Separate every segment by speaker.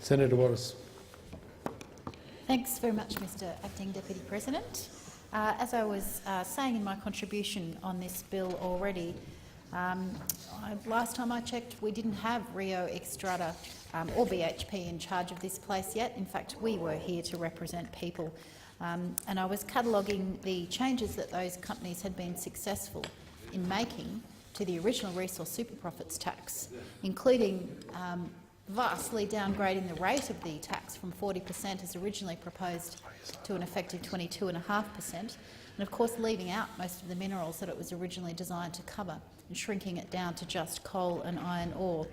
Speaker 1: Senator Waters.
Speaker 2: Thanks very much, Mr Acting Deputy President. As I was saying in my contribution on this bill already, last time I checked we didn't have Rio Xstrata or BHP in charge of this place yet. In fact, we were here to represent people. And I was cataloguing the changes that those companies had been successful in making to the original resource super profits tax, including vastly downgrading the rate of the tax from 40% as originally proposed to an effective 22.5%, and of course leaving out most of the minerals that it was originally designed to cover and shrinking it down to just coal and iron ore.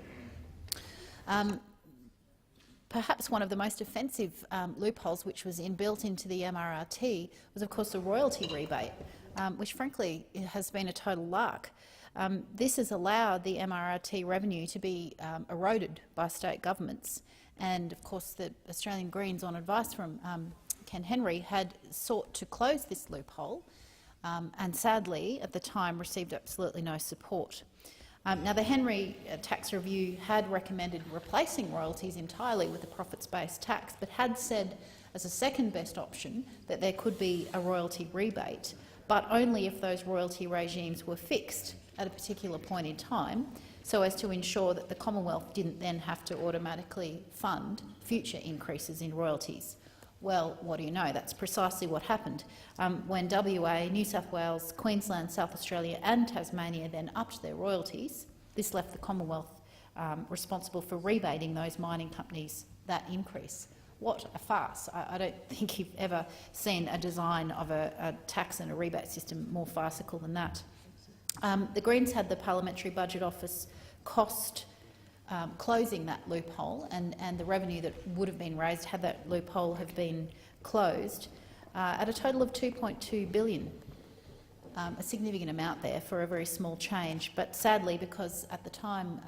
Speaker 2: Perhaps one of the most offensive loopholes which was inbuilt into the MRRT was of course the royalty rebate, which frankly has been a total lark. This has allowed the MRRT revenue to be eroded by state governments, and of course the Australian Greens, on advice from Ken Henry, had sought to close this loophole and sadly at the time received absolutely no support. Now, the Henry tax review had recommended replacing royalties entirely with a profits-based tax, but had said as a second best option that there could be a royalty rebate, but only if those royalty regimes were fixed at a particular point in time, so as to ensure that the Commonwealth didn't then have to automatically fund future increases in royalties. Well, what do you know? That's precisely what happened. When WA, New South Wales, Queensland, South Australia and Tasmania then upped their royalties, this left the Commonwealth responsible for rebating those mining companies that increase. What a farce. I don't think you've ever seen a design of a tax and a rebate system more farcical than that. The Greens had the Parliamentary Budget Office cost closing that loophole, and the revenue that would have been raised had that loophole have been closed at a total of $2.2 billion, a significant amount there for a very small change. But sadly, because at the time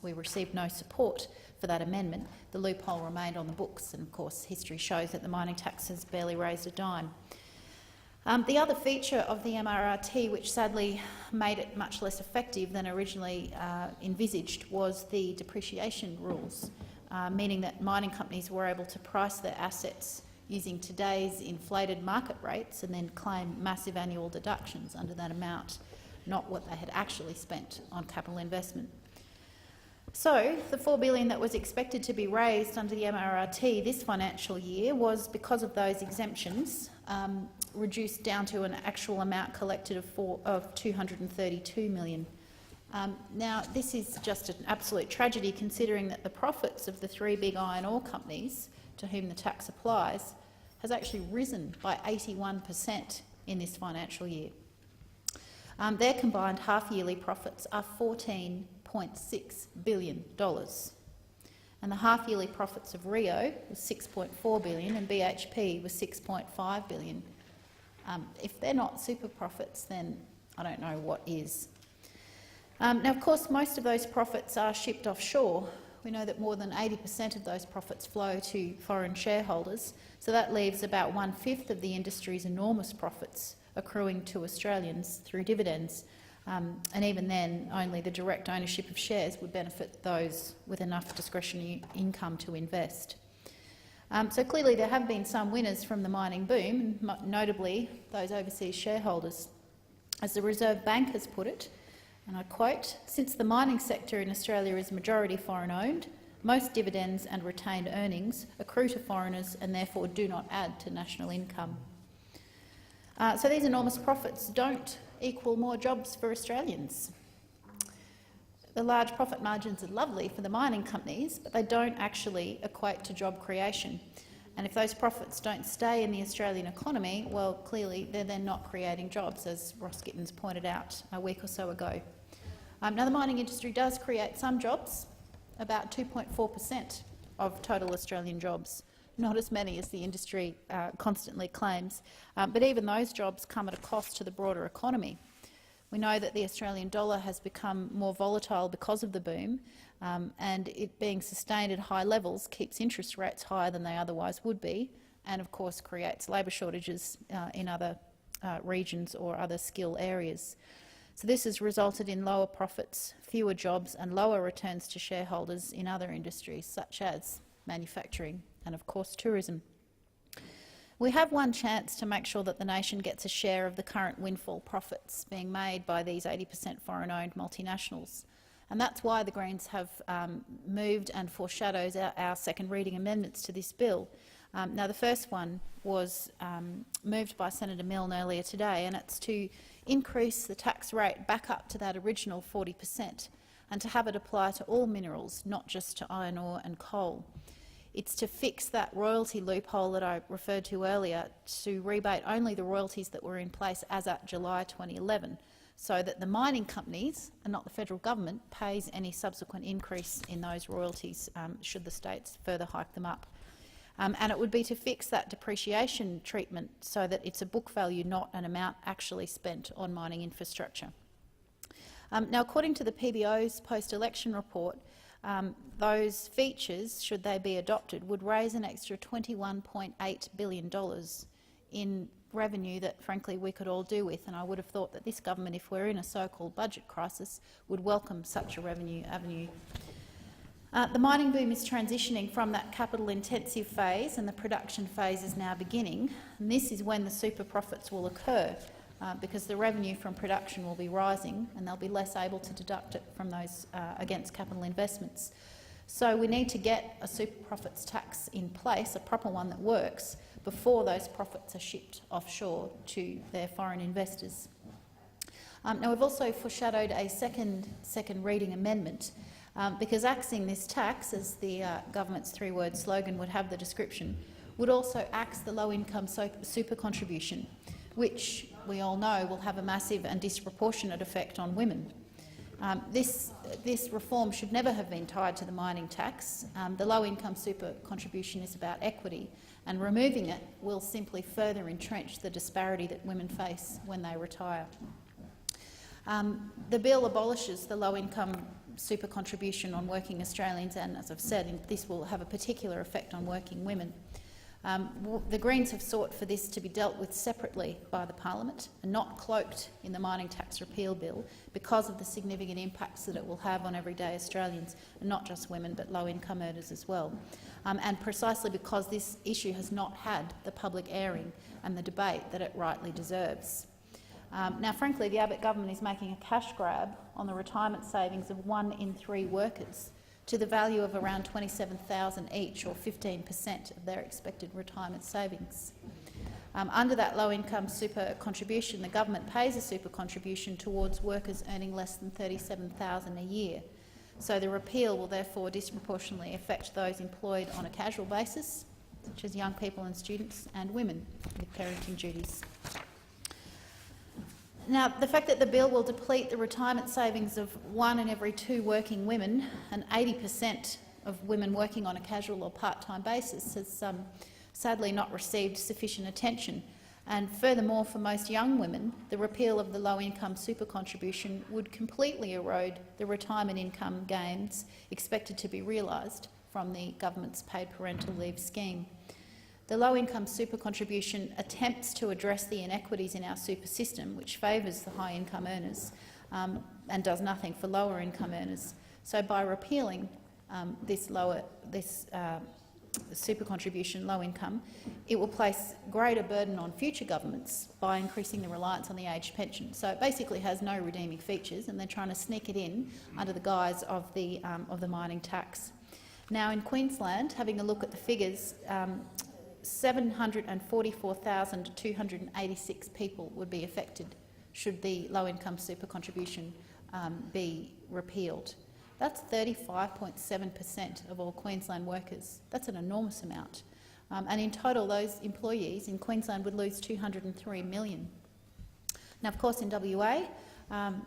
Speaker 2: we received no support for that amendment, the loophole remained on the books, and of course history shows that the mining tax has barely raised a dime. The other feature of the MRRT, which sadly made it much less effective than originally envisaged, was the depreciation rules, meaning that mining companies were able to price their assets using today's inflated market rates and then claim massive annual deductions under that amount, not what they had actually spent on capital investment. So the $4 billion that was expected to be raised under the MRRT this financial year was, because of those exemptions, reduced down to an actual amount collected of $232 million. Now, this is just an absolute tragedy, considering that the profits of the three big iron ore companies to whom the tax applies has actually risen by 81% in this financial year. Their combined half-yearly profits are $14.6 billion. And the half-yearly profits of Rio was $6.4 billion and BHP was $6.5 billion. If they're not super profits, then I don't know what is. Now, of course, most of those profits are shipped offshore. We know that more than 80% of those profits flow to foreign shareholders, so that leaves about 1/5 of the industry's enormous profits accruing to Australians through dividends. And even then, only the direct ownership of shares would benefit those with enough discretionary income to invest. So clearly there have been some winners from the mining boom, notably those overseas shareholders. As the Reserve Bank has put it, and I quote, "Since the mining sector in Australia is majority foreign-owned, most dividends and retained earnings accrue to foreigners and therefore do not add to national income." So these enormous profits don't equal more jobs for Australians. The large profit margins are lovely for the mining companies, but they don't actually equate to job creation. And if those profits don't stay in the Australian economy, well, clearly they're then not creating jobs, as Ross Gittins pointed out a week or so ago. Now, the mining industry does create some jobs, about 2.4% of total Australian jobs, not as many as the industry constantly claims, but even those jobs come at a cost to the broader economy. We know that the Australian dollar has become more volatile because of the boom, and it being sustained at high levels keeps interest rates higher than they otherwise would be, and of course creates labour shortages in other regions or other skill areas. So this has resulted in lower profits, fewer jobs and lower returns to shareholders in other industries, such as manufacturing and, of course, tourism. We have one chance to make sure that the nation gets a share of the current windfall profits being made by these 80% foreign-owned multinationals. And that's why the Greens have moved and foreshadows our second reading amendments to this bill. Now, the first one was moved by Senator Milne earlier today, and it's to increase the tax rate back up to that original 40% and to have it apply to all minerals, not just to iron ore and coal. It's to fix that royalty loophole that I referred to earlier, to rebate only the royalties that were in place as at July 2011, so that the mining companies and not the federal government pays any subsequent increase in those royalties should the states further hike them up. And it would be to fix that depreciation treatment so that it's a book value, not an amount actually spent on mining infrastructure. Now, according to the PBO's post-election report, those features, should they be adopted, would raise an extra $21.8 billion in revenue that, frankly, we could all do with, and I would have thought that this government, if we're in a so-called budget crisis, would welcome such a revenue avenue. The mining boom is transitioning from that capital-intensive phase, and the production phase is now beginning. And this is when the super profits will occur, because the revenue from production will be rising, and they'll be less able to deduct it from those against capital investments. So we need to get a super profits tax in place, a proper one that works, before those profits are shipped offshore to their foreign investors. Now, we've also foreshadowed a second reading amendment, because axing this tax, as the government's three-word slogan would have the description, would also axe the low-income super contribution, which we all know will have a massive and disproportionate effect on women. This reform should never have been tied to the mining tax. The low-income super contribution is about equity, and removing it will simply further entrench the disparity that women face when they retire. The bill abolishes the low-income super contribution on working Australians, and, as I've said, this will have a particular effect on working women. The Greens have sought for this to be dealt with separately by the Parliament and not cloaked in the mining tax repeal bill, because of the significant impacts that it will have on everyday Australians, and not just women but low-income earners as well. And precisely because this issue has not had the public airing and the debate that it rightly deserves. Now, frankly, the Abbott government is making a cash grab on the retirement savings of 1 in 3 workers, to the value of around $27,000 each, or 15% of their expected retirement savings. Under that low-income super contribution, the government pays a super contribution towards workers earning less than $37,000 a year. So the repeal will therefore disproportionately affect those employed on a casual basis, such as young people and students, and women with parenting duties. Now, the fact that the bill will deplete the retirement savings of 1 in every 2 working women, and 80% of women working on a casual or part-time basis, has sadly not received sufficient attention. And furthermore, for most young women, the repeal of the low-income super contribution would completely erode the retirement income gains expected to be realised from the government's paid parental leave scheme. The low-income super contribution attempts to address the inequities in our super system, which favours the high-income earners and does nothing for lower-income earners. So by repealing this super contribution, low income, it will place greater burden on future governments by increasing the reliance on the aged pension. So it basically has no redeeming features, and they're trying to sneak it in under the guise of the mining tax. Now, in Queensland, having a look at the figures, 744,286 people would be affected should the low-income super contribution be repealed. That's 35.7% of all Queensland workers. That's an enormous amount. And in total, those employees in Queensland would lose $203 million. Now, of course, in WA,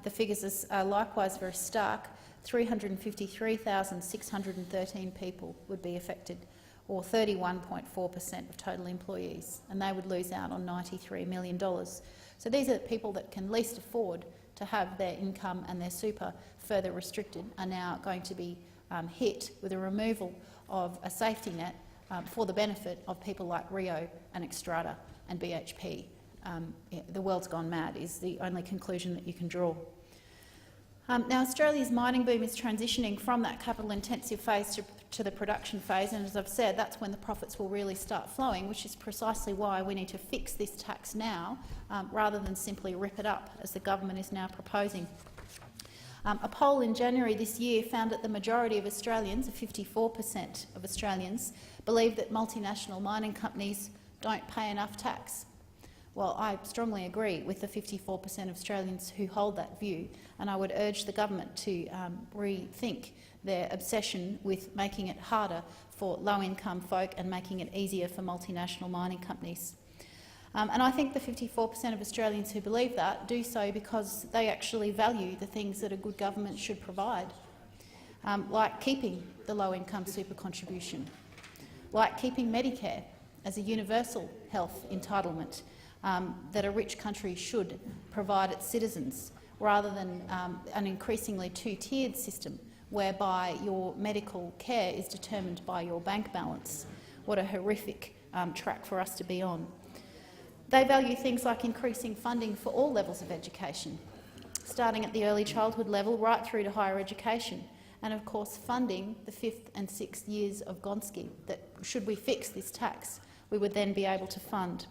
Speaker 2: the figures are likewise very stark. 353,613 people would be affected, or 31.4% of total employees, and they would lose out on $93 million. So these are the people that can least afford to have their income and their super further restricted, are now going to be hit with a removal of a safety net for the benefit of people like Rio and Xstrata and BHP. The world's gone mad is the only conclusion that you can draw. Now, Australia's mining boom is transitioning from that capital-intensive phase to the production phase, and as I've said, that's when the profits will really start flowing, which is precisely why we need to fix this tax now rather than simply rip it up, as the government is now proposing. A poll in January this year found that the majority of Australians, 54% of Australians, believe that multinational mining companies don't pay enough tax. Well, I strongly agree with the 54% of Australians who hold that view, and I would urge the government to rethink their obsession with making it harder for low-income folk and making it easier for multinational mining companies. And I think the 54% of Australians who believe that do so because they actually value the things that a good government should provide, like keeping the low-income super contribution, like keeping Medicare as a universal health entitlement that a rich country should provide its citizens, rather than an increasingly two-tiered system whereby your medical care is determined by your bank balance. What a horrific track for us to be on. They value things like increasing funding for all levels of education, starting at the early childhood level right through to higher education, and of course funding the 5th and 6th years of Gonski that, should we fix this tax, we would then be able to fund.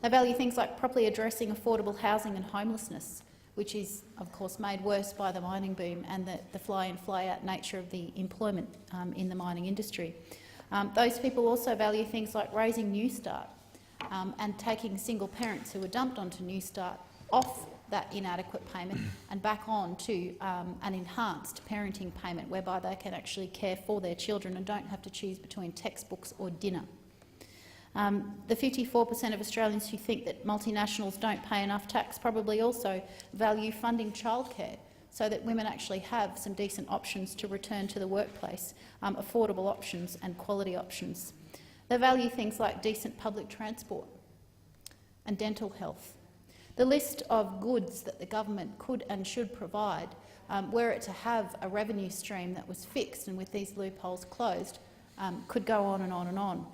Speaker 2: They value things like properly addressing affordable housing and homelessness, which is of course made worse by the mining boom and the fly-in fly-out nature of the employment in the mining industry. Those people also value things like raising New Start and taking single parents who are dumped onto New Start off that inadequate payment and back on to an enhanced parenting payment whereby they can actually care for their children and don't have to choose between textbooks or dinner. The 54% of Australians who think that multinationals don't pay enough tax probably also value funding childcare so that women actually have some decent options to return to the workplace, affordable options and quality options. They value things like decent public transport and dental health. The list of goods that the government could and should provide, were it to have a revenue stream that was fixed and with these loopholes closed, could go on and on and on.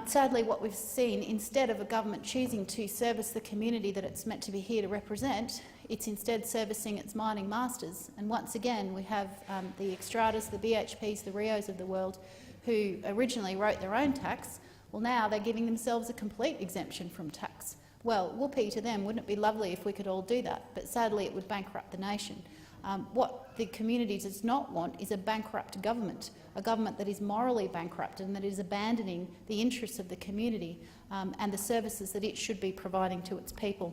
Speaker 2: Sadly, what we've seen, instead of a government choosing to service the community that it's meant to be here to represent, it's instead servicing its mining masters. And once again, we have the Xstratas, the BHPs, the Rios of the world, who originally wrote their own tax. Well, now they're giving themselves a complete exemption from tax. Well, whoopee to them. Wouldn't it be lovely if we could all do that? But sadly, it would bankrupt the nation. What the community does not want is a bankrupt government, a government that is morally bankrupt and that is abandoning the interests of the community and the services that it should be providing to its people.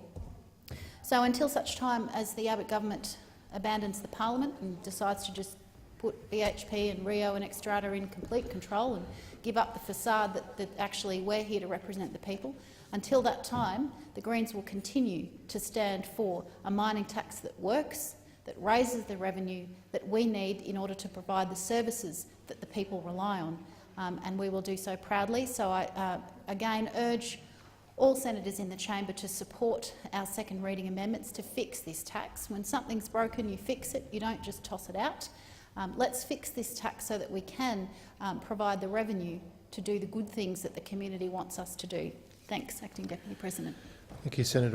Speaker 2: So until such time as the Abbott government abandons the parliament and decides to just put BHP and Rio and Xstrata in complete control and give up the facade that actually we're here to represent the people, until that time the Greens will continue to stand for a mining tax that works, that raises the revenue that we need in order to provide the services that the people rely on, and we will do so proudly. So I again urge all senators in the chamber to support our second reading amendments to fix this tax. When something's broken, you fix it, you don't just toss it out. Let's fix this tax so that we can provide the revenue to do the good things that the community wants us to do. Thanks, Acting Deputy President.
Speaker 1: Thank you, Senator.